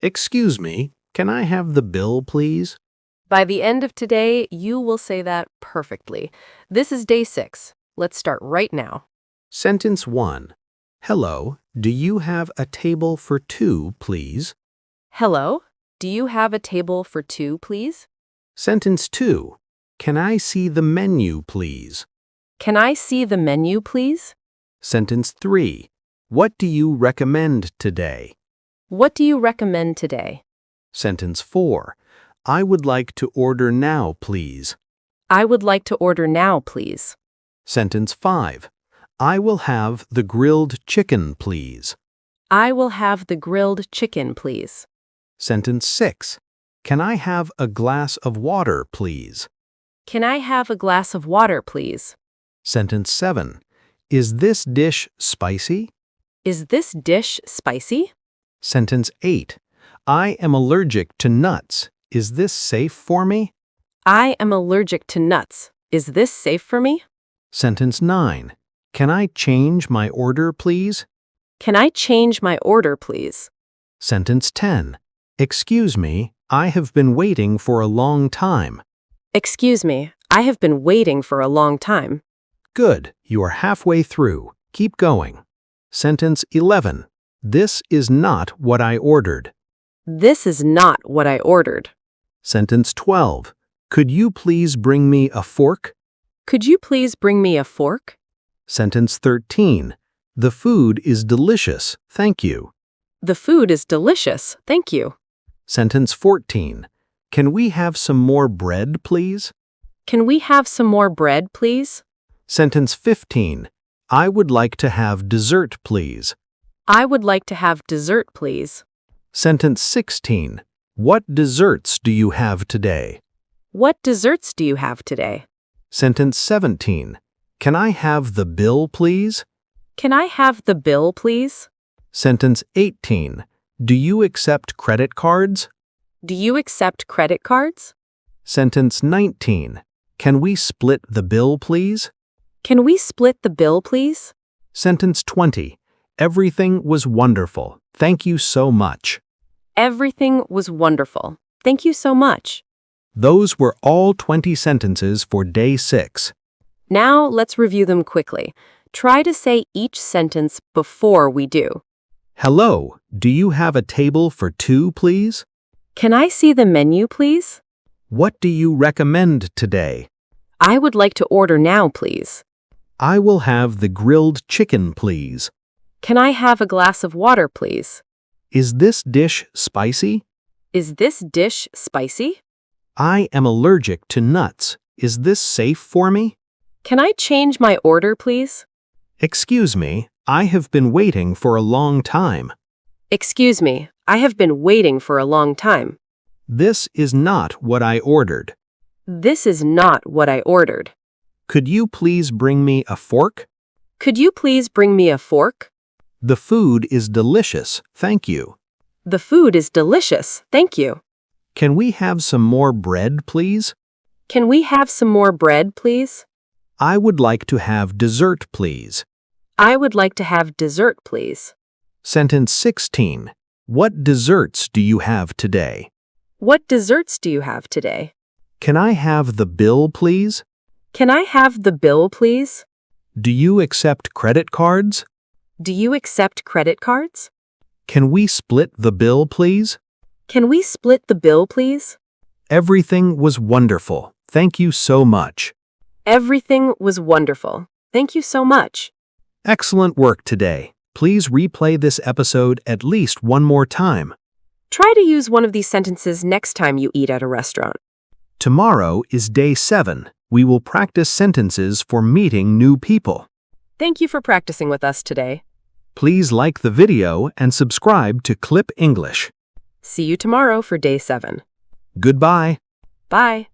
Excuse me, can I have the bill, please? By the end of today, you will say that perfectly. This is day 6. Let's start right now. Sentence 1. Hello, do you have a table for 2, please? Hello, do you have a table for 2, please? Sentence 2. Can I see the menu, please? Can I see the menu, please? Sentence 3. What do you recommend today? What do you recommend today? Sentence 4. I would like to order now, please. I would like to order now, please. Sentence 5. I will have the grilled chicken, please. I will have the grilled chicken, please. Sentence 6. Can I have a glass of water, please? Can I have a glass of water, please? Sentence 7. Is this dish spicy? Is this dish spicy? Sentence 8. I am allergic to nuts. Is this safe for me? I am allergic to nuts. Is this safe for me? Sentence 9. Can I change my order, please? Can I change my order, please? Sentence 10. Excuse me, I have been waiting for a long time. Excuse me, I have been waiting for a long time. Good, you are halfway through. Keep going. Sentence 11. This is not what I ordered. This is not what I ordered. Sentence 12. Could you please bring me a fork? Could you please bring me a fork? Sentence 13. The food is delicious, thank you. The food is delicious, thank you. Sentence 14. Can we have some more bread, please? Can we have some more bread, please? Sentence 15. I would like to have dessert, please. I would like to have dessert, please. Sentence 16. What desserts do you have today? What desserts do you have today? Sentence 17. Can I have the bill, please? Can I have the bill, please? Sentence 18. Do you accept credit cards? Do you accept credit cards? Sentence 19. Can we split the bill, please? Can we split the bill, please? Sentence 20. Everything was wonderful. Thank you so much. Everything was wonderful. Thank you so much. Those were all 20 sentences for day 6. Now let's review them quickly. Try to say each sentence before we do. Hello, do you have a table for 2, please? Can I see the menu, please? What do you recommend today? I would like to order now, please. I will have the grilled chicken, please. Can I have a glass of water, please? Is this dish spicy? Is this dish spicy? I am allergic to nuts. Is this safe for me? Can I change my order, please? Excuse me, I have been waiting for a long time. Excuse me, I have been waiting for a long time. This is not what I ordered. This is not what I ordered. Could you please bring me a fork? Could you please bring me a fork? The food is delicious, thank you. The food is delicious, thank you. Can we have some more bread, please? Can we have some more bread, please? I would like to have dessert, please. I would like to have dessert, please. Sentence 16. What desserts do you have today? What desserts do you have today? Can I have the bill, please? Can I have the bill, please? Do you accept credit cards? Do you accept credit cards? Can we split the bill, please? Can we split the bill, please? Everything was wonderful. Thank you so much. Everything was wonderful. Thank you so much. Excellent work today. Please replay this episode at least one more time. Try to use one of these sentences next time you eat at a restaurant. Tomorrow is day 7. We will practice sentences for meeting new people. Thank you for practicing with us today. Please like the video and subscribe to Clip English. See you tomorrow for day 7. Goodbye. Bye.